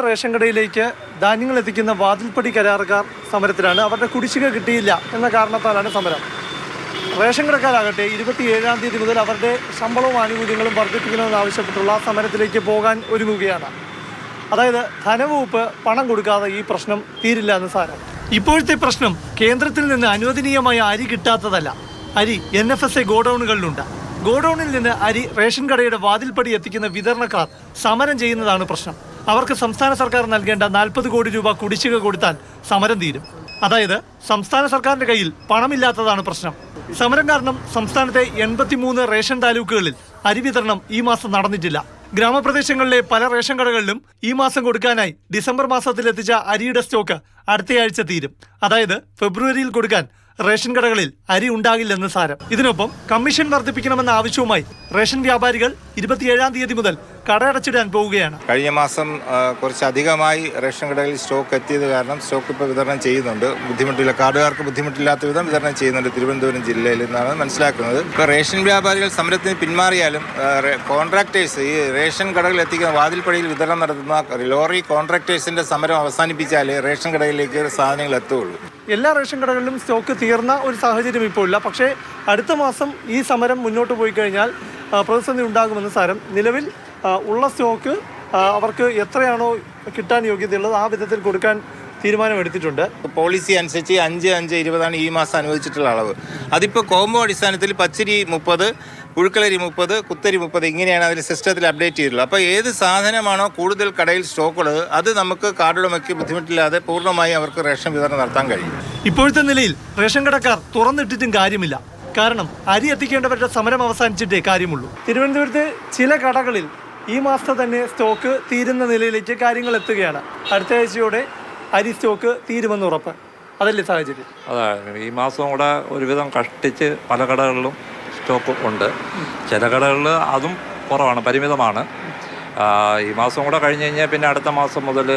Ration കടയിലേക്ക് ധാന്യങ്ങൾ എത്തിക്കുന്ന വാതിൽപ്പടി കരാറുകാർ സമരത്തിലാണ്. അവരുടെ കുടിശ്ശിക കിട്ടിയില്ല എന്ന കാരണത്താലാണ് സമരം. റേഷൻ കടക്കാരാകട്ടെ 27-ാം തീയതി മുതൽ അവരുടെ ശമ്പളവും ആനുകൂല്യങ്ങളും വർദ്ധിപ്പിക്കണമെന്നാവശ്യപ്പെട്ടുള്ള സമരത്തിലേക്ക് പോകാൻ ഒരുങ്ങുകയാണ്. അതായത് ധനവകുപ്പ് പണം കൊടുക്കാതെ ഈ പ്രശ്നം തീരില്ല എന്ന് സാരം. ഇപ്പോഴത്തെ പ്രശ്നം കേന്ദ്രത്തിൽ നിന്ന് അനുവദനീയമായ അരി കിട്ടാത്തതല്ല. അരി NFSA ഗോഡൌണുകളിലുണ്ട്. ഗോഡൌണിൽ നിന്ന് അരി റേഷൻ കടയുടെ വാതിൽപ്പടി എത്തിക്കുന്ന വിതരണക്കാർ സമരം ചെയ്യുന്നതാണ് പ്രശ്നം. അവർക്ക് സംസ്ഥാന സർക്കാർ നൽകേണ്ട 40 കോടി രൂപ കുടിശ്ശിക കൊടുത്താൽ സമരം തീരും. അതായത് സംസ്ഥാന സർക്കാരിന്റെ കയ്യിൽ പണമില്ലാത്തതാണ് പ്രശ്നം. സമരം കാരണം സംസ്ഥാനത്തെ 83 റേഷൻ താലൂക്കുകളിൽ അരി വിതരണം ഈ മാസം നടന്നിട്ടില്ല. ഗ്രാമപ്രദേശങ്ങളിലെ പല റേഷൻ കടകളിലും ഈ മാസം കൊടുക്കാനായി ഡിസംബർ മാസത്തിൽ എത്തിച്ച അരിയുടെ സ്റ്റോക്ക് അടുത്തയാഴ്ച തീരും. അതായത് ഫെബ്രുവരിയിൽ കൊടുക്കാൻ റേഷൻ കടകളിൽ അരി ഉണ്ടാകില്ലെന്ന് സാരം. ഇതിനൊപ്പം കമ്മീഷൻ വർദ്ധിപ്പിക്കണമെന്ന ആവശ്യവുമായി റേഷൻ വ്യാപാരികൾ 27-ാം തീയതി മുതൽ കടയടച്ചിടാൻ പോവുകയാണ്. കഴിഞ്ഞ മാസം കുറച്ചധികമായി റേഷൻ കടകളിൽ സ്റ്റോക്ക് എത്തിയത് കാരണം സ്റ്റോക്ക് ഇപ്പോൾ വിതരണം ചെയ്യുന്നുണ്ട്. ബുദ്ധിമുട്ടില്ല, കാർഡുകാർക്ക് ബുദ്ധിമുട്ടില്ലാത്ത വിധം വിതരണം ചെയ്യുന്നുണ്ട് തിരുവനന്തപുരം ജില്ലയിൽ എന്നാണ് മനസ്സിലാക്കുന്നത്. ഇപ്പോൾ റേഷൻ വ്യാപാരികൾ സമരത്തിന് പിന്മാറിയാലും കോൺട്രാക്ടേഴ്സ് ഈ റേഷൻ കടകളിൽ എത്തിക്കുന്ന വാതിൽപ്പടിയിൽ വിതരണം നടത്തുന്ന ലോറി കോൺട്രാക്ടേഴ്സിന്റെ സമരം അവസാനിപ്പിച്ചാലേ റേഷൻ കടകളിലേക്ക് സാധനങ്ങൾ എത്തുകയുള്ളൂ. എല്ലാ റേഷൻ കടകളിലും സ്റ്റോക്ക് തീർന്ന ഒരു സാഹചര്യം ഇപ്പോൾ ഇല്ല. പക്ഷേ അടുത്ത മാസം ഈ സമരം മുന്നോട്ട് പോയി കഴിഞ്ഞാൽ പ്രതിസന്ധി ഉണ്ടാകുമെന്ന് സാരം. നിലവിൽ ഉള്ള സ്റ്റോക്ക് അവർക്ക് എത്രയാണോ കിട്ടാൻ യോഗ്യതയുള്ളത് ആ വിധത്തിൽ കൊടുക്കാൻ തീരുമാനമെടുത്തിട്ടുണ്ട്. പോളിസി അനുസരിച്ച് 5-5-20 ഈ മാസം അനുവദിച്ചിട്ടുള്ള അളവ്. അതിപ്പോൾ കോംബോ അടിസ്ഥാനത്തിൽ പച്ചരി 30, പുഴുക്കളരി 30, കുത്തരി 30 ഇങ്ങനെയാണ് അതിൽ സിസ്റ്റത്തിൽ അപ്ഡേറ്റ് ചെയ്തിട്ടുള്ളത്. അപ്പോൾ ഏത് സാധനമാണോ കൂടുതൽ കടയിൽ സ്റ്റോക്കുള്ളത് അത് നമുക്ക് കാർഡുടമയ്ക്ക് ബുദ്ധിമുട്ടില്ലാതെ പൂർണ്ണമായി അവർക്ക് റേഷൻ വിതരണം നടത്താൻ കഴിയും. ഇപ്പോഴത്തെ നിലയിൽ റേഷൻ കടക്കാർ തുറന്നിട്ടിട്ടും കാര്യമില്ല. കാരണം അരി എത്തിക്കേണ്ടവരുടെ സമരം അവസാനിച്ചിട്ടേ കാര്യമുള്ളൂ. തിരുവനന്തപുരത്ത് ചില കടകളിൽ ഈ മാസത്തെ തന്നെ സ്റ്റോക്ക് തീരുന്ന നിലയിലേക്ക് കാര്യങ്ങൾ എത്തുകയാണ്. അടുത്ത ആഴ്ചയോടെ അരി സ്റ്റോക്ക് തീരുമെന്ന് ഉറപ്പ്. അതല്ലേ സാഹചര്യം? അതെ, ഈ മാസം കൂടെ ഒരുവിധം കഷ്ടിച്ച് പല കടകളിലും സ്റ്റോക്ക് ഉണ്ട്. ചില കടകളിൽ അതും കുറവാണ്, പരിമിതമാണ്. ഈ മാസം കൂടെ കഴിഞ്ഞ് കഴിഞ്ഞാൽ പിന്നെ അടുത്ത മാസം മുതൽ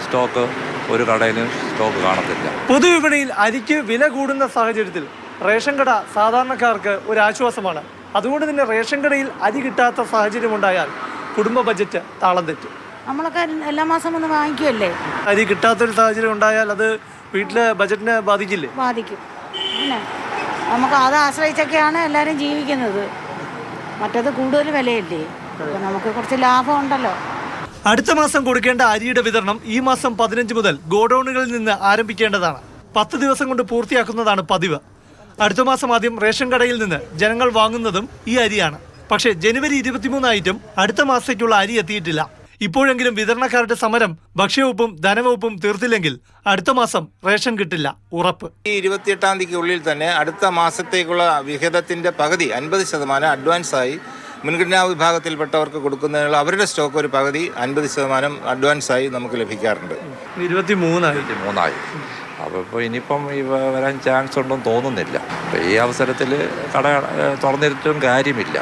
സ്റ്റോക്ക് ഒരു കടയിലും സ്റ്റോക്ക് കാണത്തില്ല. പൊതുവിപണിയിൽ അരിക്ക് വില കൂടുന്ന സാഹചര്യത്തിൽ റേഷൻ കട സാധാരണക്കാർക്ക് ഒരു ആശ്വാസമാണ്. അതുകൊണ്ട് തന്നെ റേഷൻ കടയിൽ അരി കിട്ടാത്ത സാഹചര്യം ഉണ്ടായാൽ കുടുംബ ബജറ്റ് താളം തെറ്റും. നമ്മളൊക്കെ എല്ലാ മാസം ഒന്ന് വാങ്ങിക്കുമല്ലേ. അരി കിട്ടാത്തൊരു സാഹചര്യം ഉണ്ടായാൽ അത് വീട്ടിലെ ബജറ്റിനെ ബാധിക്കില്ലേ? ബാധിക്കും. പിന്നെ നമുക്ക് അത് ആശ്രയിച്ചൊക്കെയാണ് എല്ലാവരും ജീവിക്കുന്നത്. മറ്റത് കൂടുതൽ വിലയല്ലേ, അപ്പോൾ നമുക്ക് കുറച്ച് ലാഭം ഉണ്ടല്ലോ. അടുത്ത മാസം കൊടുക്കേണ്ട അരിയുടെ വിതരണം ഈ മാസം 15 മുതൽ ഗോഡൌണുകളിൽ നിന്ന് ആരംഭിക്കേണ്ടതാണ്. 10 ദിവസം കൊണ്ട് പൂർത്തിയാക്കുന്നതാണ് പതിവ്. അടുത്ത മാസം ആദ്യം റേഷൻ കടയിൽ നിന്ന് ജനങ്ങൾ വാങ്ങുന്നതും ഈ അരിയാണ്. പക്ഷേ ജനുവരി 23 ആയിട്ടും അടുത്ത മാസത്തേക്കുള്ള അരി എത്തിയിട്ടില്ല. ഇപ്പോഴെങ്കിലും വിതരണക്കാരുടെ സമരം ഭക്ഷ്യവകുപ്പും ധനവകുപ്പും തീർത്തില്ലെങ്കിൽ അടുത്ത മാസം റേഷൻ കിട്ടില്ല, ഉറപ്പ്. ഈ 28-ാം തീയതിക്കുള്ളിൽ തന്നെ അടുത്ത മാസത്തേക്കുള്ള വിഹിതത്തിന്റെ പകുതി 50% അഡ്വാൻസായി മുൻഗണനാ വിഭാഗത്തിൽപ്പെട്ടവർക്ക് കൊടുക്കുന്നതിനുള്ള അവരുടെ സ്റ്റോക്ക് ഒരു പകുതി 50% അഡ്വാൻസായി നമുക്ക് ലഭിക്കാറുണ്ട്. 23 അപ്പോൾ ഇപ്പോൾ ഇനിയിപ്പം വരാൻ ചാൻസ് ഉണ്ടെന്ന് തോന്നുന്നില്ല. അപ്പോൾ ഈ അവസരത്തിൽ കട തുറന്നിട്ടും കാര്യമില്ല,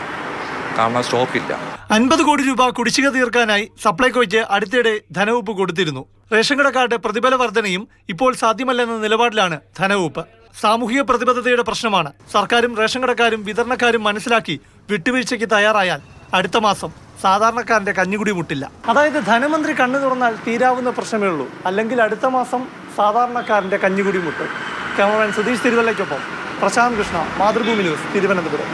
കാരണം സ്റ്റോക്കില്ല. 50 കോടി രൂപ കുടിശ്ശിക തീർക്കാനായി സപ്ലൈകോയ്ക്ക് അടുത്തിടെ ധനവകുപ്പ് കൊടുത്തിരുന്നു. റേഷൻ കടക്കാരുടെ പ്രതിഫല വർധനയും ഇപ്പോൾ സാധ്യമല്ലെന്ന നിലപാടിലാണ് ധനവകുപ്പ്. സാമൂഹിക പ്രതിബദ്ധതയുടെ പ്രശ്നമാണ്. സർക്കാരും റേഷൻ കടക്കാരും വിതരണക്കാരും മനസ്സിലാക്കി വിട്ടുവീഴ്ചയ്ക്ക് തയ്യാറായാൽ അടുത്ത മാസം സാധാരണക്കാരന്റെ കഞ്ഞുകുടി മുട്ടില്ല. അതായത് ധനമന്ത്രി കണ്ണു തുറന്നാൽ തീരാവുന്ന പ്രശ്നമേ ഉള്ളൂ. അല്ലെങ്കിൽ അടുത്ത മാസം സാധാരണക്കാരന്റെ കഞ്ഞുകുടി മുട്ടും. ക്യാമറമാൻ സുധീഷ് തിരുവല്ലയ്ക്കൊപ്പം പ്രശാന്ത് കൃഷ്ണ, മാതൃഭൂമി ന്യൂസ്, തിരുവനന്തപുരം.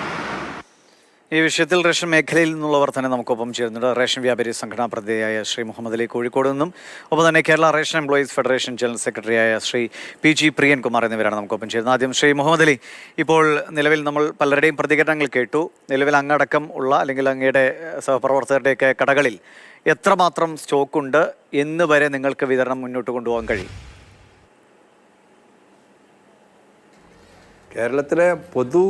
ഈ വിഷയത്തിൽ റേഷൻ മേഖലയിൽ നിന്നുള്ളവർ തന്നെ നമുക്കൊപ്പം ചേരുന്നുണ്ട്. റേഷൻ വ്യാപാരി സംഘടനാ പ്രതിനിധിയായ ശ്രീ മുഹമ്മദ് അലി കോഴിക്കോട് നിന്നും, ഒപ്പം തന്നെ Kerala ration employees federation general സെക്രട്ടറിയായ ശ്രീ PG പ്രിയൻകുമാർ എന്നിവരാണ് നമുക്കൊപ്പം ചേരുന്നത്. ആദ്യം ശ്രീ മുഹമ്മദ് അലി, ഇപ്പോൾ നിലവിൽ നമ്മൾ പലരുടെയും പ്രതികരണങ്ങൾ കേട്ടു. നിലവിൽ അങ്ങടക്കം ഉള്ള അല്ലെങ്കിൽ അങ്ങയുടെ സഹപ്രവർത്തകരുടെയൊക്കെ കടകളിൽ എത്രമാത്രം സ്റ്റോക്കുണ്ട് എന്ന് വരെ നിങ്ങൾക്ക് വിതരണം മുന്നോട്ട് കൊണ്ടുപോകാൻ കഴിയും? കേരളത്തിലെ പൊതു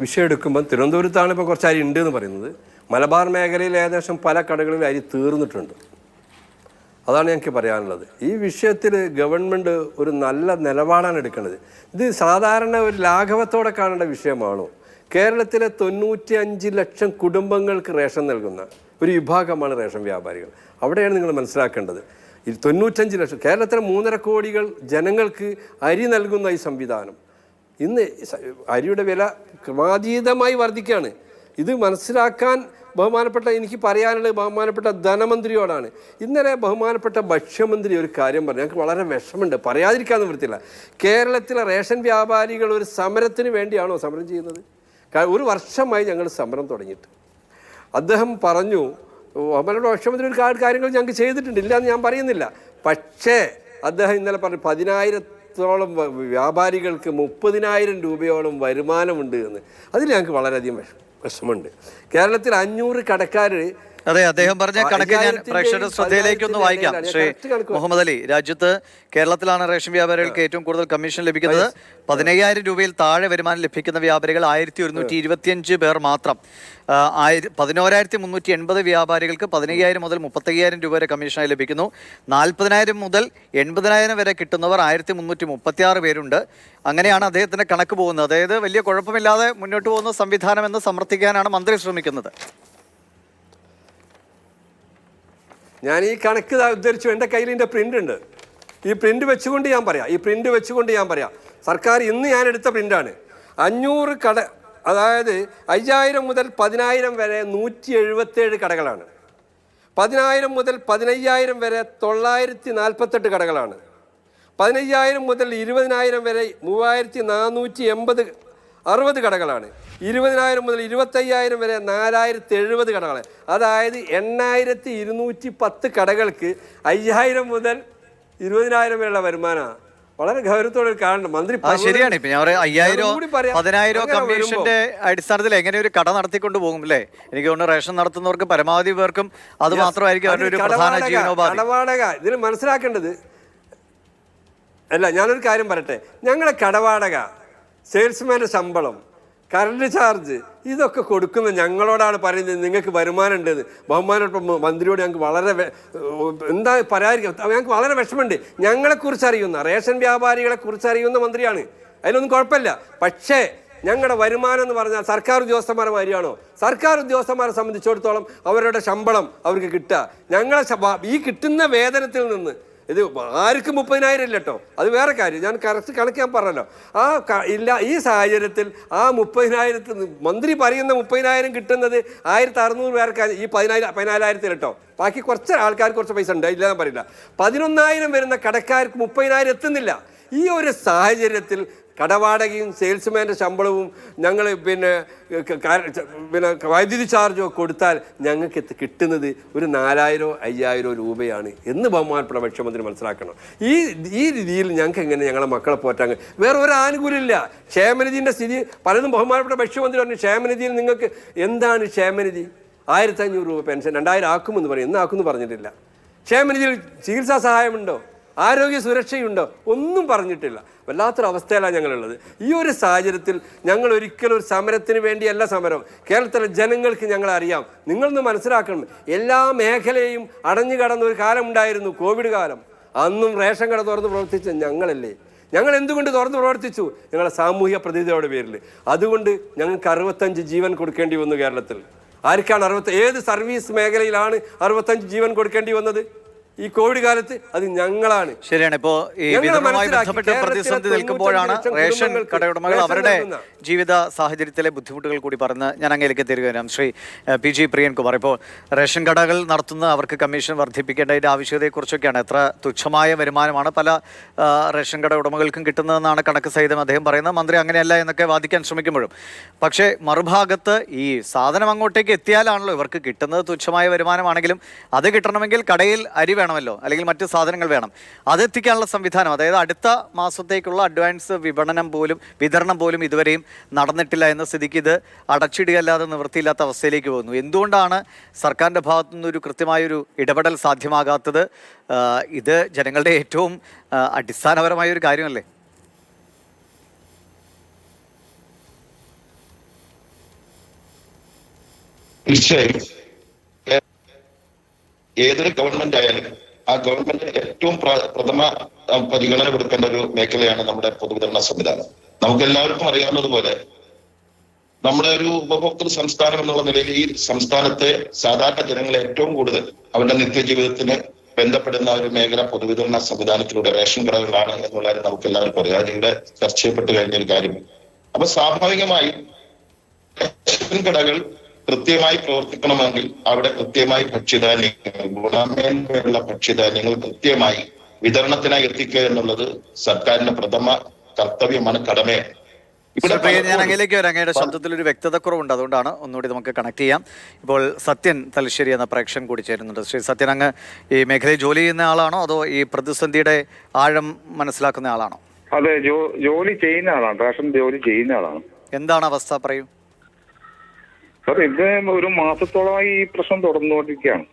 വിഷയം എടുക്കുമ്പോൾ തിരുവനന്തപുരത്താണ് ഇപ്പോൾ കുറച്ച് അരി ഉണ്ട് എന്ന് പറയുന്നത്. മലബാർ മേഖലയിൽ ഏകദേശം പല കടകളിൽ അരി തീർന്നിട്ടുണ്ട്. അതാണ് ഞങ്ങൾക്ക് പറയാനുള്ളത്. ഈ വിഷയത്തിൽ ഗവൺമെൻറ് ഒരു നല്ല നിലപാടാണ് എടുക്കേണ്ടത്. ഇത് സാധാരണ ഒരു ലാഘവത്തോടെ കാണേണ്ട വിഷയമാണോ? കേരളത്തിലെ 95 ലക്ഷം കുടുംബങ്ങൾക്ക് റേഷൻ നൽകുന്ന ഒരു വിഭാഗമാണ് റേഷൻ വ്യാപാരികൾ. അവിടെയാണ് നിങ്ങൾ മനസ്സിലാക്കേണ്ടത്. 95 ലക്ഷം കേരളത്തിലെ 3.5 കോടി ജനങ്ങൾക്ക് അരി നൽകുന്ന ഈ സംവിധാനം ഇന്ന് അരിയുടെ വില ക്രമാതീതമായി വർദ്ധിക്കുകയാണ്. ഇത് മനസ്സിലാക്കാൻ ബഹുമാനപ്പെട്ട എനിക്ക് പറയാനുള്ളത് ബഹുമാനപ്പെട്ട ധനമന്ത്രിയോടാണ്. ഇന്നലെ ബഹുമാനപ്പെട്ട ഭക്ഷ്യമന്ത്രി ഒരു കാര്യം പറഞ്ഞു, ഞങ്ങൾക്ക് വളരെ വിഷമമുണ്ട്, പറയാതിരിക്കാൻ നിവൃത്തിയില്ല. കേരളത്തിലെ റേഷൻ വ്യാപാരികൾ ഒരു സമരത്തിന് വേണ്ടിയാണോ സമരം ചെയ്യുന്നത്? ഒരു വർഷമായി ഞങ്ങൾ സമരം തുടങ്ങിയിട്ട്. അദ്ദേഹം പറഞ്ഞു, ബഹുമാനപ്പെട്ട ഭക്ഷ്യമന്ത്രി ഒരു കാര്യങ്ങൾ ഞങ്ങൾക്ക് ചെയ്തിട്ടുണ്ട്, ഇല്ല എന്ന് ഞാൻ പറയുന്നില്ല. പക്ഷേ അദ്ദേഹം ഇന്നലെ പറഞ്ഞു 10,000-ഓളം വ്യാപാരികൾക്ക് 30,000 രൂപയോളം വരുമാനമുണ്ട് എന്ന്. അതിൽ ഞങ്ങൾക്ക് വളരെയധികം വിഷമമുണ്ട്. കേരളത്തിൽ 500 കടക്കാർ. അതെ, അദ്ദേഹം പറഞ്ഞ കണക്ക് ഞാൻ പ്രേക്ഷകരുടെ ശ്രദ്ധയിലേക്ക് ഒന്ന് വായിക്കാം. ശ്രീ മുഹമ്മദ് അലി, രാജ്യത്ത് കേരളത്തിലാണ് റേഷൻ വ്യാപാരികൾക്ക് ഏറ്റവും കൂടുതൽ കമ്മീഷൻ ലഭിക്കുന്നത്. 15,000 രൂപയിൽ താഴെ വരുമാനം ലഭിക്കുന്ന വ്യാപാരികൾ 1,125 പേർ മാത്രം. 11,380 വ്യാപാരികൾക്ക് 15,000 മുതൽ 35,000 രൂപ വരെ കമ്മീഷനായി ലഭിക്കുന്നു. 40,000 മുതൽ 80,000 വരെ കിട്ടുന്നവർ 1,336 പേരുണ്ട്. അങ്ങനെയാണ് അദ്ദേഹത്തിന്റെ കണക്ക് പോകുന്നത്. അതായത് വലിയ കുഴപ്പമില്ലാതെ മുന്നോട്ട് പോകുന്ന സംവിധാനം എന്ന് സമർത്ഥിക്കാനാണ് മന്ത്രി ശ്രമിക്കുന്നത്. ഞാൻ ഈ കണക്ക് ഉദ്ധരിച്ചു, എൻ്റെ കയ്യിൽ എൻ്റെ പ്രിൻ്റ് ഉണ്ട്. ഈ പ്രിൻ്റ് വെച്ചുകൊണ്ട് ഞാൻ പറയാം. സർക്കാർ ഇന്ന് ഞാൻ എടുത്ത പ്രിൻ്റാണ്. 500 കട, അതായത് 5,000 മുതൽ 10,000 വരെ 177 കടകളാണ്. 10,000 മുതൽ 15,000 വരെ 948 കടകളാണ്. 15,000 മുതൽ 20,000 വരെ 3,460 കടകളാണ്. 20,000 മുതൽ 25,000 വരെ 4,070 കടകൾ. അതായത് 8,210 കടകൾക്ക് 5,000 മുതൽ 20,000 വരെയുള്ള വരുമാനമാണ്. വളരെ ഗൗരവത്തോടെ കാണണം. മന്ത്രി ശരിയാണ്. ഇപ്പൊ ഞാൻ 5,000 10,000 കമ്മീഷന്റെ അടിസ്ഥാനത്തിൽ എങ്ങനെ ഒരു കട നടത്തിക്കൊണ്ട് പോകും അല്ലേ? എനിക്ക് തോന്നുന്നു റേഷൻ നടത്തുന്നവർക്ക് പരമാവധി പേർക്കും അത് മാത്രമായിരിക്കും അവരുടെ ഒരു പ്രധാന ജീവനോപാധി. കടവാടക ഇതിൽ മനസ്സിലാക്കേണ്ടത് അല്ല. ഞാനൊരു കാര്യം പറയട്ടെ, ഞങ്ങളുടെ കടവാടക, സെയിൽസ്മാൻ്റെ ശമ്പളം, കറണ്ട് ചാർജ്, ഇതൊക്കെ കൊടുക്കുന്ന ഞങ്ങളോടാണ് പറയുന്നത് നിങ്ങൾക്ക് വരുമാനം ഉണ്ടെന്ന്. ബഹുമാനപ്പെട്ട മന്ത്രിയോട് ഞങ്ങൾക്ക് വളരെ എന്താ പറയാതിരിക്കുക, ഞങ്ങൾക്ക് വളരെ വിഷമമുണ്ട്. ഞങ്ങളെക്കുറിച്ച് അറിയുന്ന, റേഷൻ വ്യാപാരികളെ കുറിച്ച് അറിയുന്ന മന്ത്രിയാണ്, അതിലൊന്നും കുഴപ്പമില്ല. പക്ഷേ ഞങ്ങളുടെ വരുമാനം എന്ന് പറഞ്ഞാൽ സർക്കാർ ഉദ്യോഗസ്ഥന്മാരെ മാതിരിയാണോ? സർക്കാർ ഉദ്യോഗസ്ഥന്മാരെ സംബന്ധിച്ചിടത്തോളം അവരുടെ ശമ്പളം അവർക്ക് കിട്ടുക, ഞങ്ങളെ ഈ കിട്ടുന്ന വേതനത്തിൽ നിന്ന്. ഇത് ആർക്കും 30,000 ഇല്ല കേട്ടോ, അത് വേറെ കാര്യം. ഞാൻ കറക്റ്റ് കണക്ക് ഞാൻ പറഞ്ഞല്ലോ. ഇല്ല, ഈ സാഹചര്യത്തിൽ 30,000 മന്ത്രി പറയുന്ന 30,000 കിട്ടുന്നത് 1,600 പേർക്ക് ഈ 14,000 കേട്ടോ. ബാക്കി കുറച്ച് ആൾക്കാർ കുറച്ച് പൈസ ഉണ്ട്, ഇല്ല ഞാൻ പറയില്ല. 11,000 വരുന്ന കടക്കാർക്ക് 30,000 എത്തുന്നില്ല. ഈ ഒരു സാഹചര്യത്തിൽ കടവാടകയും സെയിൽസ്മാൻ്റെ ശമ്പളവും ഞങ്ങൾ പിന്നെ വൈദ്യുതി ചാർജോ കൊടുത്താൽ ഞങ്ങൾക്ക് കിട്ടുന്നത് ഒരു 4,000-5,000 രൂപയാണ് എന്ന് ബഹുമാനപ്പെട്ട ഭക്ഷ്യമന്ത്രി മനസ്സിലാക്കണം. ഈ രീതിയിൽ ഞങ്ങൾക്ക് എങ്ങനെ ഞങ്ങളെ മക്കളെ പോറ്റാൻ വേറെ ഒരു ആനുകൂല്യമില്ല. ക്ഷേമനിധിൻ്റെ സ്ഥിതി പലതും ബഹുമാനപ്പെട്ട ഭക്ഷ്യമന്ത്രി പറഞ്ഞു. ക്ഷേമനിധിയിൽ നിങ്ങൾക്ക് എന്താണ് ക്ഷേമനിധി? 1,500 രൂപ പെൻഷൻ 2,000 ആക്കുമെന്ന് പറയും. എന്നാക്കുമെന്ന് പറഞ്ഞിട്ടില്ല. ക്ഷേമനിധിയിൽ ചികിത്സാ സഹായമുണ്ടോ? ആരോഗ്യ സുരക്ഷയുണ്ടോ? ഒന്നും പറഞ്ഞിട്ടില്ല. വല്ലാത്തൊരവസ്ഥയിലാണ് ഞങ്ങളുള്ളത്. ഈ ഒരു സാഹചര്യത്തിൽ ഞങ്ങൾ ഒരിക്കലും ഒരു സമരത്തിന് വേണ്ടിയല്ല സമരം. കേരളത്തിലെ ജനങ്ങൾക്ക് ഞങ്ങളറിയാം. നിങ്ങളൊന്ന് മനസ്സിലാക്കണം, എല്ലാ മേഖലയും അടഞ്ഞു കടന്ന ഒരു കാലമുണ്ടായിരുന്നു, കോവിഡ് കാലം. അന്നും റേഷൻ കട തുറന്ന് പ്രവർത്തിച്ച ഞങ്ങളല്ലേ. ഞങ്ങൾ എന്തുകൊണ്ട് തുറന്ന് പ്രവർത്തിച്ചു? ഞങ്ങളുടെ സാമൂഹിക പ്രതിനിധിയുടെ പേരിൽ. അതുകൊണ്ട് ഞങ്ങൾക്ക് 65 ജീവൻ കൊടുക്കേണ്ടി വന്നു കേരളത്തിൽ. ആർക്കാണ് ഏത് സർവീസ് മേഖലയിലാണ് 65 ജീവൻ കൊടുക്കേണ്ടി വന്നത് ഈ കോവിഡ് കാലത്ത്? അത് ഞങ്ങളാണ്. ശരിയാണ്. ഇപ്പോൾ ഈ വിതരണവുമായി ബന്ധപ്പെട്ട് പ്രതിസന്ധി നിൽക്കുമ്പോഴാണ് റേഷൻ കടയുടമകൾ അവരുടെ ജീവിത സാഹചര്യത്തിലെ ബുദ്ധിമുട്ടുകൾ കൂടി പറഞ്ഞ് ഞാൻ അങ്ങേലേക്ക് തരികയാണ്. ശ്രീ PG പ്രിയൻകുമാർ, ഇപ്പോൾ റേഷൻ കടകൾ നടത്തുന്ന അവർക്ക് കമ്മീഷൻ വർദ്ധിപ്പിക്കേണ്ടതിൻ്റെ ആവശ്യകതയെക്കുറിച്ചൊക്കെയാണ്. എത്ര തുച്ഛമായ വരുമാനമാണ് പല റേഷൻ കട ഉടമകൾക്കും കിട്ടുന്നതെന്നാണ് കണക്ക് സഹിതം അദ്ദേഹം പറയുന്നത്. മന്ത്രി അങ്ങനെയല്ല എന്നൊക്കെ വാദിക്കാൻ ശ്രമിക്കുമ്പോഴും പക്ഷേ മറുഭാഗത്ത് ഈ സാധനം അങ്ങോട്ടേക്ക് എത്തിയാലാണല്ലോ ഇവർക്ക് കിട്ടുന്നത്. തുച്ഛമായ വരുമാനമാണെങ്കിലും അത് കിട്ടണമെങ്കിൽ കടയിൽ അരി വേണമല്ലോ, അല്ലെങ്കിൽ മറ്റ് സാധനങ്ങൾ വേണം. അതെത്തിക്കാനുള്ള സംവിധാനം, അതായത് അടുത്ത മാസത്തേക്കുള്ള അഡ്വാൻസ് വിതരണം പോലും ഇതുവരെയും നടന്നിട്ടില്ല എന്ന സ്ഥിതിക്ക് ഇത് അടച്ചിടുകയല്ലാതെ നിവൃത്തിയില്ലാത്ത അവസ്ഥയിലേക്ക് പോകുന്നു. എന്തുകൊണ്ടാണ് സർക്കാരിൻ്റെ ഭാഗത്തു നിന്നൊരു കൃത്യമായൊരു ഇടപെടൽ സാധ്യമാകാത്തത്? ഇത് ജനങ്ങളുടെ ഏറ്റവും അടിസ്ഥാനപരമായ ഒരു കാര്യമല്ലേ? തീർച്ചയായും ഏതൊരു ഗവൺമെന്റ് ആയാലും ആ ഗവൺമെന്റ് ഏറ്റവും പ്രഥമ പരിഗണന കൊടുക്കേണ്ട ഒരു മേഖലയാണ് നമ്മുടെ പൊതുവിതരണ സംവിധാനം. നമുക്ക് എല്ലാവർക്കും അറിയാവുന്നതുപോലെ നമ്മുടെ ഒരു ഉപഭോക്തൃ സംസ്ഥാനം എന്നുള്ള നിലയിൽ ഈ സംസ്ഥാനത്തെ സാധാരണ ജനങ്ങളെ ഏറ്റവും കൂടുതൽ അവരുടെ നിത്യജീവിതത്തിന് ബന്ധപ്പെടുന്ന ഒരു മേഖല പൊതുവിതരണ സംവിധാനത്തിലൂടെ റേഷൻ കടകളാണ് എന്നുള്ളത് നമുക്ക് എല്ലാവർക്കും അറിയാം. അതിലൂടെ ചർച്ച ചെയ്യപ്പെട്ട് കഴിഞ്ഞ ഒരു കാര്യം. അപ്പൊ സ്വാഭാവികമായും റേഷൻ കടകൾ കൃത്യമായി പ്രവർത്തിക്കണമെങ്കിൽ അവിടെ കൃത്യമായി ഭക്ഷ്യധാന്യങ്ങൾ, ഗുണമേന്മയുള്ള ഭക്ഷ്യധാന്യങ്ങൾ കൃത്യമായി വിതരണത്തിനായി എത്തിക്കുക എന്നുള്ളത് സർക്കാരിന്റെ പ്രഥമ കർത്തവ്യമാണ്, കടമയാണ്. ഞാൻ അങ്ങയിലേക്ക് വരാം. അങ്ങയുടെ ശബ്ദത്തിൽ ഒരു വ്യക്തതക്കുറവുണ്ട്, അതുകൊണ്ടാണ് ഒന്നുകൂടി നമുക്ക് കണക്ട് ചെയ്യാം. ഇപ്പോൾ സത്യൻ തലശ്ശേരി എന്ന പ്രേക്ഷകൻ കൂടി ചേരുന്നുണ്ട്. ശ്രീ സത്യൻ, അങ്ങ് ഈ മേഖലയിൽ ജോലി ചെയ്യുന്ന ആളാണോ അതോ ഈ പ്രതിസന്ധിയുടെ ആഴം മനസ്സിലാക്കുന്ന ആളാണോ? അതെ, ജോലി ചെയ്യുന്ന ആളാണ്, റേഷൻ ജോലി ചെയ്യുന്ന ആളാണ്. എന്താണ് അവസ്ഥ, പറയൂ. സാർ, ഇത് ഒരു മാസത്തോളമായി ഈ പ്രശ്നം തുടർന്നുകൊണ്ടിരിക്കുകയാണ്.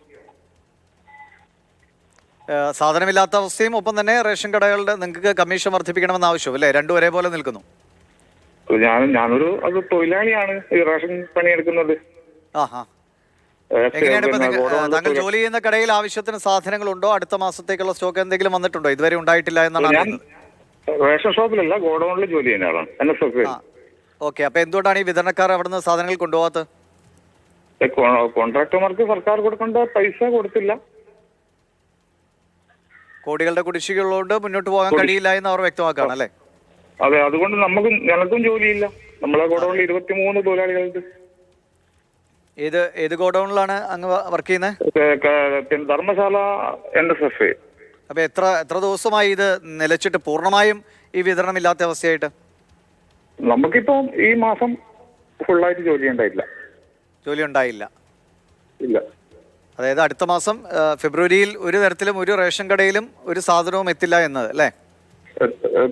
സാധനമില്ലാത്ത അവസ്ഥയും ഒപ്പം തന്നെ റേഷൻ കടകളുടെ നിങ്ങൾക്ക് കമ്മീഷൻ വർദ്ധിപ്പിക്കണമെന്ന് ആവശ്യം അല്ലേ? രണ്ടും ഒരേപോലെ നിൽക്കുന്നു. ഞാനൊരു തൊഴിലാളിയാണ്, ഈ റേഷൻ പണിയെടുക്കുന്നത്. എങ്ങനെയാണ് ഇപ്പൊ താങ്കൾ ജോലി ചെയ്യുന്ന കടയിൽ ആവശ്യത്തിന് സാധനങ്ങളുണ്ടോ? അടുത്ത മാസത്തേക്കുള്ള സ്റ്റോക്ക് എന്തെങ്കിലും വന്നിട്ടുണ്ടോ? ഇതുവരെ ഉണ്ടായിട്ടില്ല എന്നാണ് അറിയുന്നത്. റേഷൻ ഷോപ്പിലല്ല, ഗോഡൌണിൽ ജോലി ചെയ്യുന്ന ആളാണ്. ഓക്കെ, അപ്പൊ എന്തുകൊണ്ടാണ് ഈ വിതരണക്കാർ അവിടുന്ന് സാധനങ്ങൾ കൊണ്ടുപോകാത്തത്? കോൺട്രാക്ടർമാർക്ക് സർക്കാർ കൊടുക്കേണ്ട പൈസ കൊടുത്തില്ല. കോടികളുടെ കുടിശ്ശികയുള്ളതുകൊണ്ട് മുന്നോട്ട് പോകാൻ കഴിയില്ല എന്ന് അവർ വ്യക്തമാക്കുകയാണ് അല്ലേ? അതെ, അതുകൊണ്ട് ഞങ്ങൾക്കും ജോലിയില്ല. നമ്മളെ ഗോഡൌണിൽ 23 തൊഴിലാളികളുണ്ട്. ഏത് ഗോഡൌണിലാണ് അങ്ങ് വർക്ക് ചെയ്യുന്നത്? ധർമ്മശാല NSF. അപ്പൊ എത്ര ദിവസമായി ഇത് നിലച്ചിട്ട് പൂർണ്ണമായും ഈ വിതരണം ഇല്ലാത്ത അവസ്ഥയായിട്ട്? നമുക്കിപ്പോ ഈ മാസം ഫുള്ളായിട്ട് ജോലി ഉണ്ടായില്ല. ഇല്ല. അതായത് അടുത്ത മാസം ഫെബ്രുവരിയിൽ ഒരു തരത്തിലും ഒരു റേഷൻ കടയിലും ഒരു സാധനവും എത്തില്ല എന്നത് അല്ലേ?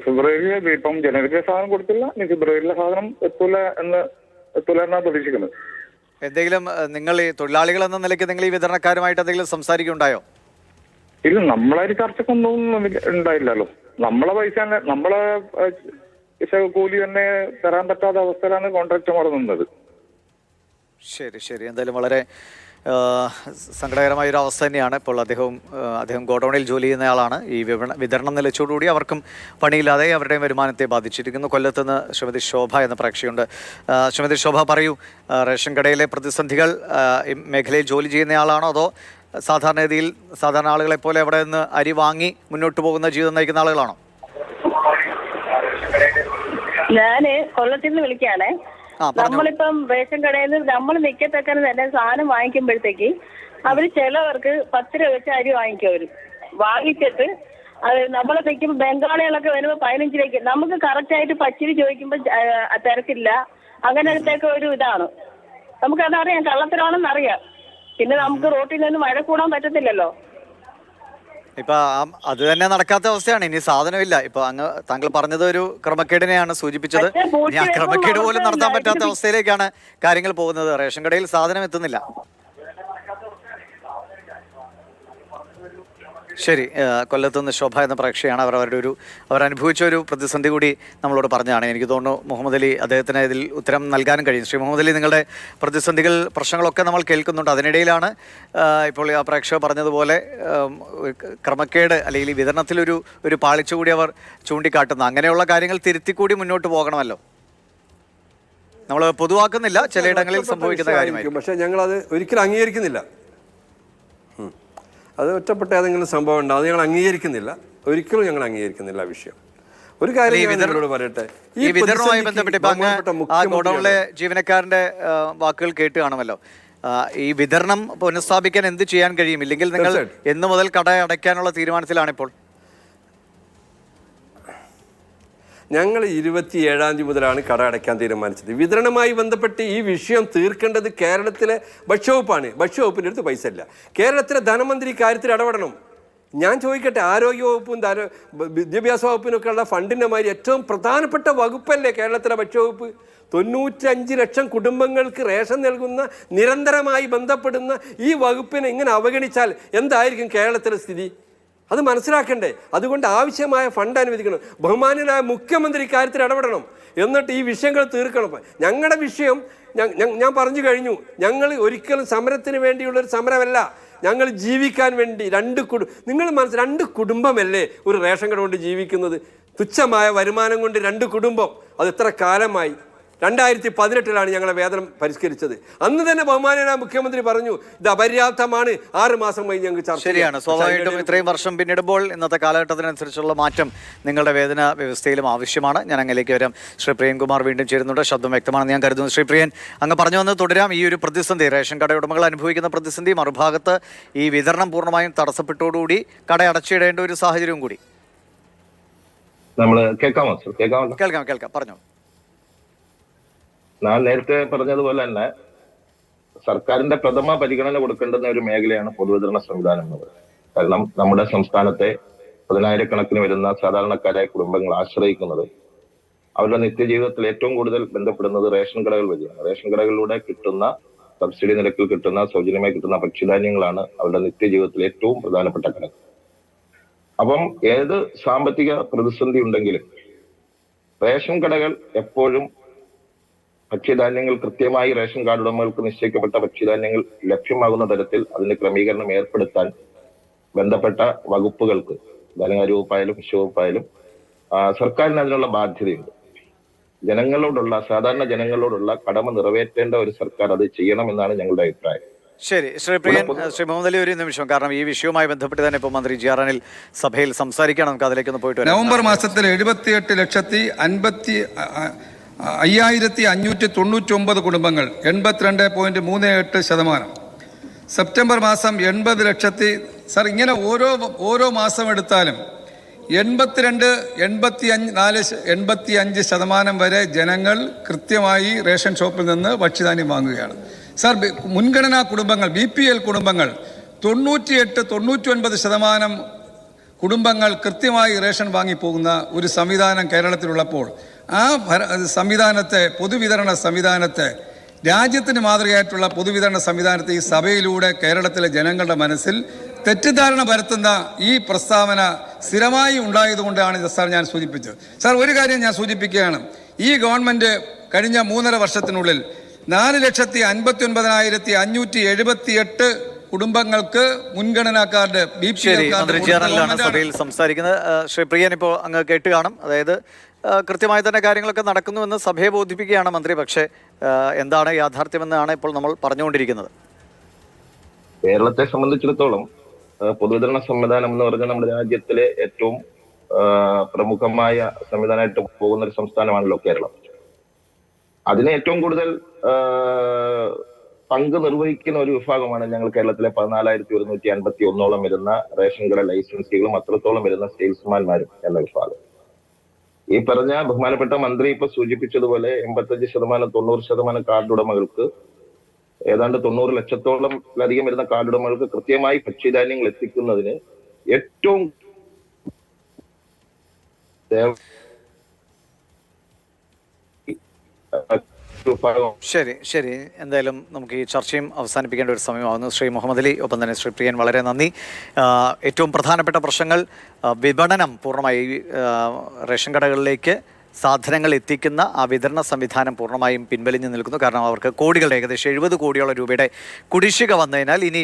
ഫെബ്രുവരിയിൽ ഇപ്പം ജനുവരിയിലെ സാധനം കൊടുത്തില്ല, ഇനി ഫെബ്രുവരിയിലെ സാധനം എത്തൂല എന്നാണ് പ്രതീക്ഷിക്കുന്നത്. എന്തെങ്കിലും നിങ്ങൾ ഈ തൊഴിലാളികൾ എന്ന നിലയ്ക്ക് നിങ്ങൾ ഈ വിതരണക്കാരുമായിട്ട് എന്തെങ്കിലും സംസാരിക്കുന്നുണ്ടായോ? ഇല്ല, നമ്മളൊരു ചർച്ചക്കൊന്നും ഉണ്ടായില്ലല്ലോ. നമ്മളെ പൈസ തന്നെ, നമ്മളെ കൂലി തന്നെ തരാൻ പറ്റാത്ത അവസ്ഥയിലാണ് കോൺട്രാക്ടർമാർ നിന്നത്. ശരി. എന്തായാലും വളരെ സങ്കടകരമായ ഒരു അവസ്ഥ തന്നെയാണ്. ഇപ്പോൾ അദ്ദേഹം ഗോഡൌണിൽ ജോലി ചെയ്യുന്ന ആളാണ്. ഈ വിതരണം നിലച്ചോടുകൂടി അവർക്കും പണിയില്ലാതെ അവരുടെയും വരുമാനത്തെ ബാധിച്ചിരിക്കുന്നു. കൊല്ലത്തുനിന്ന് ശ്രീമതി ശോഭ എന്ന പ്രേക്ഷകയുണ്ട്. ശ്രീമതി ശോഭ, പറയൂ, റേഷൻ കടയിലെ പ്രതിസന്ധികൾ ഈ മേഖലയിൽ ജോലി ചെയ്യുന്ന ആളാണോ അതോ സാധാരണഗതിയിൽ സാധാരണ ആളുകളെ പോലെ അവിടെ നിന്ന് അരി വാങ്ങി മുന്നോട്ട് പോകുന്ന ജീവിതം നയിക്കുന്ന ആളുകളാണോ? ഞാന് കൊല്ലത്തിൽ നിന്ന് വിളിക്കാണേ. നമ്മളിപ്പം റേഷൻ കടയിൽ നിന്ന് നമ്മൾ മിക്കത്തക്കന് തന്നെ സാധനം വാങ്ങിക്കുമ്പോഴത്തേക്ക് അവര് ചിലവർക്ക് 10 രൂപ വെച്ച് അരി വാങ്ങിക്കും. അവര് വാങ്ങിച്ചിട്ട് അത് നമ്മളെ നിൽക്കുമ്പോൾ ബംഗാളികളൊക്കെ വരുമ്പോൾ 15 രൂപയ്ക്ക്, നമുക്ക് കറക്റ്റായിട്ട് പച്ചരി ചോദിക്കുമ്പോൾ തിരക്കില്ല. അങ്ങനത്തേക്ക് ഒരു ഇതാണ്. നമുക്കതറിയാം, കള്ളത്തരാണെന്നറിയാം. പിന്നെ നമുക്ക് റോട്ടിൽ നിന്ന് മഴ കൂടാൻ പറ്റത്തില്ലല്ലോ. ഇപ്പൊ അത് തന്നെ നടക്കാത്ത അവസ്ഥയാണ്. ഇനി സാധനമില്ല. ഇപ്പൊ താങ്കൾ പറഞ്ഞത് ഒരു ക്രമക്കേടിനെയാണ് സൂചിപ്പിച്ചത്. ഇനി ആ ക്രമക്കേട് പോലും നടത്താൻ പറ്റാത്ത അവസ്ഥയിലേക്കാണ് കാര്യങ്ങൾ പോകുന്നത്. റേഷൻ കടയിൽ സാധനം എത്തുന്നില്ല. ശരി, കൊല്ലത്തുനിന്ന് ശോഭ എന്ന പ്രേക്ഷയാണ്. അവർ അനുഭവിച്ച ഒരു പ്രതിസന്ധി കൂടി നമ്മളോട് പറഞ്ഞതാണ്. എനിക്ക് തോന്നുന്നു മുഹമ്മദ് അലി അദ്ദേഹത്തിന് ഇതിൽ ഉത്തരം നൽകാനും കഴിയും. ശ്രീ മുഹമ്മദ് അലി, നിങ്ങളുടെ പ്രതിസന്ധികൾ, പ്രശ്നങ്ങളൊക്കെ നമ്മൾ കേൾക്കുന്നുണ്ട്. അതിനിടയിലാണ് ഇപ്പോൾ ആ പ്രേക്ഷകർ പറഞ്ഞതുപോലെ ക്രമക്കേട് അല്ലെങ്കിൽ വിതരണത്തിലൊരു പാളിച്ച കൂടി അവർ ചൂണ്ടിക്കാട്ടുന്നു. അങ്ങനെയുള്ള കാര്യങ്ങൾ തിരുത്തിക്കൂടി മുന്നോട്ട് പോകണമല്ലോ. നമ്മൾ പൊതുവാക്കുന്നില്ല, ചിലയിടങ്ങളിൽ സംഭവിക്കുന്ന കാര്യമായിരിക്കും. പക്ഷേ ഞങ്ങളത് ഒരിക്കലും അംഗീകരിക്കുന്നില്ല. അത് ഒറ്റപ്പെട്ട ഏതെങ്കിലും സംഭവം ഉണ്ട്, അത് ഞങ്ങൾ അംഗീകരിക്കുന്നില്ല. ഒരിക്കലും ഞങ്ങൾ അംഗീകരിക്കുന്നില്ല വിഷയം. ഒരു കാര്യം നിങ്ങളോട് പറയട്ടെ, ഈ വിതരണവുമായി ബന്ധപ്പെട്ട് ഇപ്പൊ അങ്ങ് ആ ഗോഡൌണിലെ ജീവനക്കാരന്റെ വാക്കുകൾ കേട്ട് കാണുമല്ലോ. ഈ വിതരണം പുനഃസ്ഥാപിക്കാൻ എന്ത് ചെയ്യാൻ കഴിയും? ഇല്ലെങ്കിൽ നിങ്ങൾ എന്ന് മുതൽ കട അടയ്ക്കാനുള്ള തീരുമാനത്തിലാണ് ഇപ്പോൾ? ഞങ്ങൾ 27-ാം തീയതി മുതലാണ് കട അടയ്ക്കാൻ തീരുമാനിച്ചത്. വിതരണവുമായി ബന്ധപ്പെട്ട് ഈ വിഷയം തീർക്കേണ്ടത് കേരളത്തിലെ ഭക്ഷ്യവകുപ്പാണ്. ഭക്ഷ്യവകുപ്പിൻ്റെ അടുത്ത് പൈസ ഇല്ല. കേരളത്തിലെ ധനമന്ത്രി കാര്യത്തിൽ ഇടപെടണം. ഞാൻ ചോദിക്കട്ടെ, ആരോഗ്യവകുപ്പും വിദ്യാഭ്യാസ വകുപ്പിനൊക്കെ ഉള്ള ഫണ്ടിൻ്റെ മാതിരി ഏറ്റവും പ്രധാനപ്പെട്ട വകുപ്പല്ലേ കേരളത്തിലെ ഭക്ഷ്യവകുപ്പ്? 95 ലക്ഷം കുടുംബങ്ങൾക്ക് റേഷൻ നൽകുന്ന, നിരന്തരമായി ബന്ധപ്പെടുന്ന ഈ വകുപ്പിനെ ഇങ്ങനെ അവഗണിച്ചാൽ എന്തായിരിക്കും കേരളത്തിലെ സ്ഥിതി? അത് മനസ്സിലാക്കണ്ടേ? അതുകൊണ്ട് ആവശ്യമായ ഫണ്ട് അനുവദിക്കണം. ബഹുമാന്യനായ മുഖ്യമന്ത്രി കാര്യത്തിൽ ഇടപെടണം. എന്നിട്ട് ഈ വിഷയങ്ങൾ തീർക്കണം. ഞങ്ങളുടെ വിഷയം ഞാൻ പറഞ്ഞു കഴിഞ്ഞു. ഞങ്ങൾ ഒരിക്കലും സമരത്തിന് വേണ്ടിയുള്ളൊരു സമരമല്ല, ഞങ്ങൾ ജീവിക്കാൻ വേണ്ടി നിങ്ങൾ 2 കുടുംബമല്ലേ ഒരു റേഷൻ കട കൊണ്ട് ജീവിക്കുന്നത്? തുച്ഛമായ വരുമാനം കൊണ്ട് 2 കുടുംബം, അത് എത്ര കാലമായി? 2018 ഞങ്ങളെ വേതനം പരിഷ്കരിച്ചത്. അന്ന് തന്നെ ബഹുമാനനായ മുഖ്യമന്ത്രി പറഞ്ഞു ഇത് അപര്യാപ്തമാണ്, 6 മാസം കഴിഞ്ഞ് ഞങ്ങൾക്ക് ചർച്ച ചെയ്യാം. ശരിയാണ്. സ്വാഭാവികമായിട്ടും ഇത്രയും വർഷം പിന്നിടുമ്പോൾ ഇന്നത്തെ കാലഘട്ടത്തിനനുസരിച്ചുള്ള മാറ്റം നിങ്ങളുടെ വേതന വ്യവസ്ഥയിലും ആവശ്യമാണ്. ഞാൻ അങ്ങലേക്ക് വരാം. ശ്രീ പ്രിയൻകുമാർ വീണ്ടും ചേരുന്നുണ്ട്. ശബ്ദം വ്യക്തമാണെന്ന് ഞാൻ കരുതുന്നു. ശ്രീ പ്രിയൻ, അങ്ങ് പറഞ്ഞു വന്ന് തുടരാം. ഈ ഒരു പ്രതിസന്ധി, റേഷൻ കട ഉടമകൾ അനുഭവിക്കുന്ന പ്രതിസന്ധി, മറുഭാഗത്ത് ഈ വിതരണം പൂർണ്ണമായും തടസ്സപ്പെട്ടോടുകൂടി കട അടച്ചിടേണ്ട ഒരു സാഹചര്യവും കൂടി. കേൾക്കാം, പറഞ്ഞു. ഞാൻ നേരത്തെ പറഞ്ഞതുപോലെ തന്നെ സർക്കാരിന്റെ പ്രഥമ പരിഗണന കൊടുക്കേണ്ടുന്ന ഒരു മേഖലയാണ് പൊതുവിതരണ സംവിധാനം എന്നത്. കാരണം നമ്മുടെ സംസ്ഥാനത്തെ 10,000-കണക്കിന് വരുന്ന സാധാരണക്കാരായ കുടുംബങ്ങൾ ആശ്രയിക്കുന്നത്, അവരുടെ നിത്യജീവിതത്തിൽ ഏറ്റവും കൂടുതൽ ബന്ധപ്പെടുന്നത് റേഷൻ കടകൾ വഴിയാണ്. റേഷൻ കടകളിലൂടെ കിട്ടുന്ന സബ്സിഡി നിരക്കിൽ കിട്ടുന്ന, സൗജന്യമായി കിട്ടുന്ന ഭക്ഷ്യധാന്യങ്ങളാണ് അവരുടെ നിത്യജീവിതത്തിൽ ഏറ്റവും പ്രധാനപ്പെട്ട ഘടകം. അപ്പം ഏത് സാമ്പത്തിക പ്രതിസന്ധി ഉണ്ടെങ്കിലും റേഷൻ കടകൾ എപ്പോഴും ഭക്ഷ്യധാന്യങ്ങൾ കൃത്യമായി റേഷൻ കാർഡ് ഉടമകൾക്ക് നിശ്ചയിക്കപ്പെട്ട ഭക്ഷ്യധാന്യങ്ങൾ ലഭ്യമാകുന്ന തരത്തിൽ അതിന്റെ ക്രമീകരണം ഏർപ്പെടുത്താൻ ബന്ധപ്പെട്ട വകുപ്പുകൾക്ക്, ധനകാര്യ വകുപ്പായാലും കൃഷി വകുപ്പായാലും സർക്കാരിന് അതിനുള്ള ബാധ്യതയുണ്ട്. സാധാരണ ജനങ്ങളോടുള്ള കടമ നിറവേറ്റേണ്ട ഒരു സർക്കാർ അത് ചെയ്യണമെന്നാണ് ഞങ്ങളുടെ അഭിപ്രായം. ശരി, ശ്രീ പ്രിയൻ, ശ്രീ മുഹമ്മദ് അലി, ഒരു നിമിഷം. കാരണം ഈ വിഷയവുമായി ബന്ധപ്പെട്ട് തന്നെ ഇപ്പോൾ മന്ത്രി ജി ആർ അനിൽ സഭയിൽ സംസാരിക്കണം. നമുക്ക് അതിലേക്കൊന്ന് പോയിട്ട് വരാം. നവംബർ മാസത്തിൽ 78,55,599 കുടുംബങ്ങൾ, 82.38%. സെപ്റ്റംബർ മാസം 80 ലക്ഷത്തി. സാർ, ഇങ്ങനെ ഓരോ മാസം എടുത്താലും 85% വരെ ജനങ്ങൾ കൃത്യമായി റേഷൻ ഷോപ്പിൽ നിന്ന് ഭക്ഷ്യധാന്യം വാങ്ങുകയാണ്. സാർ, മുൻഗണനാ കുടുംബങ്ങൾ, BPL കുടുംബങ്ങൾ 98-99% കുടുംബങ്ങൾ കൃത്യമായി റേഷൻ വാങ്ങിപ്പോകുന്ന ഒരു സംവിധാനം കേരളത്തിലുള്ളപ്പോൾ ആ സംവിധാനത്തെ, പൊതുവിതരണ സംവിധാനത്തെ, രാജ്യത്തിന് മാതൃകയായിട്ടുള്ള പൊതുവിതരണ സംവിധാനത്തെ ഈ സഭയിലൂടെ കേരളത്തിലെ ജനങ്ങളുടെ മനസ്സിൽ തെറ്റിദ്ധാരണ പരത്തുന്ന ഈ പ്രസ്താവന സ്ഥിരമായി ഉണ്ടായതുകൊണ്ടാണ് സാർ ഞാൻ സൂചിപ്പിച്ചത്. സാർ, ഒരു കാര്യം ഞാൻ സൂചിപ്പിക്കുകയാണ്. ഈ ഗവൺമെൻറ് കഴിഞ്ഞ 3.5 വർഷത്തിനുള്ളിൽ 4,59,578 കുടുംബങ്ങൾക്ക് മുൻഗണനാ കാർഡ്, BPL സഭയിൽ സംസാരിക്കുന്നത്. ശ്രീ പ്രിയൻ, ഇപ്പോൾ അങ്ങ് കേട്ട് കാണും. അതായത് കൃത്യമായി തന്നെ കാര്യങ്ങളൊക്കെ നടക്കുന്നുവെന്ന് സഭയെ ബോധിപ്പിക്കുകയാണ് മന്ത്രി. പക്ഷേ എന്താണ് യാഥാർത്ഥ്യമെന്നാണ് ഇപ്പോൾ നമ്മൾ പറഞ്ഞുകൊണ്ടിരിക്കുന്നത്. കേരളത്തെ സംബന്ധിച്ചിടത്തോളം പൊതുവിതരണ സംവിധാനം എന്ന് പറഞ്ഞാൽ നമ്മുടെ രാജ്യത്തിലെ ഏറ്റവും പ്രമുഖമായ സംവിധാനമായിട്ട് പോകുന്ന ഒരു സംസ്ഥാനമാണല്ലോ കേരളം. അതിന് ഏറ്റവും കൂടുതൽ പങ്ക് നിർവഹിക്കുന്ന ഒരു വിഭാഗമാണ് ഞങ്ങൾ കേരളത്തിലെ 14,151 വരുന്ന റേഷൻ കട ലൈസൻസികളും അത്രത്തോളം വരുന്ന സെയിൽസ്മാൻമാരും എന്ന വിഭാഗം. ഈ പറഞ്ഞ ബഹുമാനപ്പെട്ട മന്ത്രി ഇപ്പൊ സൂചിപ്പിച്ചതുപോലെ 85%, 90% കാർഡ് ഉടമകൾക്ക്, ഏതാണ്ട് 90 ലക്ഷത്തോളം വരുന്ന കാർഡ് ഉടമകൾക്ക് കൃത്യമായി ഭക്ഷ്യധാന്യങ്ങൾ എത്തിക്കുന്നതിന് ഏറ്റവും ശരി. എന്തായാലും നമുക്ക് ഈ ചർച്ചയും അവസാനിപ്പിക്കേണ്ട ഒരു സമയമാകുന്നു. ശ്രീ മുഹമ്മദ് അലി, ഒപ്പം തന്നെ ശ്രീ പ്രിയൻ, വളരെ നന്ദി. ഏറ്റവും പ്രധാനപ്പെട്ട പ്രശ്നങ്ങൾ വിപണനം, പൂർണ്ണമായി റേഷൻ കടകളിലേക്ക് സാധനങ്ങൾ എത്തിക്കുന്ന ആ വിതരണ സംവിധാനം പൂർണ്ണമായും പിൻവലിഞ്ഞു നിൽക്കുന്നു. കാരണം അവർക്ക് കോടികളുടെ, ഏകദേശം 70 കോടിയോളം രൂപയുടെ കുടിശ്ശിക വന്നതിനാൽ ഇനി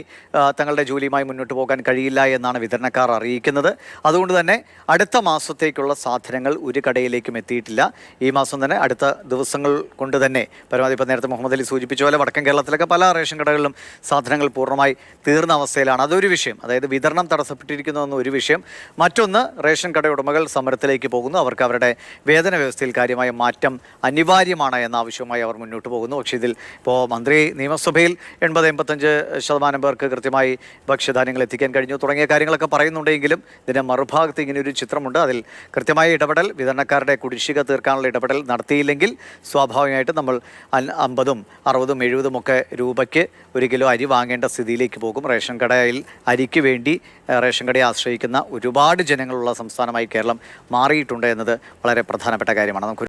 തങ്ങളുടെ ജോലിയുമായി മുന്നോട്ട് പോകാൻ കഴിയില്ല എന്നാണ് വിതരണക്കാർ അറിയിക്കുന്നത്. അതുകൊണ്ട് തന്നെ അടുത്ത മാസത്തേക്കുള്ള സാധനങ്ങൾ ഒരു കടയിലേക്കും എത്തിയിട്ടില്ല. ഈ മാസം തന്നെ, അടുത്ത ദിവസങ്ങൾ കൊണ്ട് തന്നെ പരമാവധി, ഇപ്പോൾ നേരത്തെ മുഹമ്മദ് അലി സൂചിപ്പിച്ച പോലെ വടക്കൻ കേരളത്തിലൊക്കെ പല റേഷൻ കടകളിലും സാധനങ്ങൾ പൂർണ്ണമായി തീർന്ന അവസ്ഥയിലാണ്. അതൊരു വിഷയം. അതായത് വിതരണം തടസ്സപ്പെട്ടിരിക്കുന്നു എന്നൊരു വിഷയം. മറ്റൊന്ന്, റേഷൻ കട ഉടമകൾ സമരത്തിലേക്ക് പോകുന്നു. അവർക്ക് അവരുടെ വേതന വ്യവസ്ഥയിൽ കാര്യമായ മാറ്റം അനിവാര്യമാണ് എന്ന ആവശ്യവുമായി അവർ മുന്നോട്ട് പോകുന്നു. പക്ഷേ ഇതിൽ ഇപ്പോൾ മന്ത്രി നിയമസഭയിൽ 80-85% പേർക്ക് കൃത്യമായി ഭക്ഷ്യധാന്യങ്ങൾ എത്തിക്കാൻ കഴിഞ്ഞു തുടങ്ങിയ കാര്യങ്ങളൊക്കെ പറയുന്നുണ്ടെങ്കിലും ഇതിൻ്റെ മറുഭാഗത്ത് ഇങ്ങനെയൊരു ചിത്രമുണ്ട്. അതിൽ കൃത്യമായ ഇടപെടൽ, വിതരണക്കാരുടെ കുടിശ്ശിക തീർക്കാനുള്ള ഇടപെടൽ നടത്തിയില്ലെങ്കിൽ സ്വാഭാവികമായിട്ട് നമ്മൾ 50, 60, 70 ഒക്കെ രൂപയ്ക്ക് 1 കിലോ അരി വാങ്ങേണ്ട സ്ഥിതിയിലേക്ക് പോകും. റേഷൻ കടയിൽ അരിക്ക് വേണ്ടി റേഷൻ കടയെ ആശ്രയിക്കുന്ന ഒരുപാട് ജനങ്ങളുള്ള സംസ്ഥാനമായി കേരളം മാറിയിട്ടുണ്ട് എന്നത് വളരെ പ്രധാനപ്പെട്ട കാര്യമാണ്. നമുക്ക്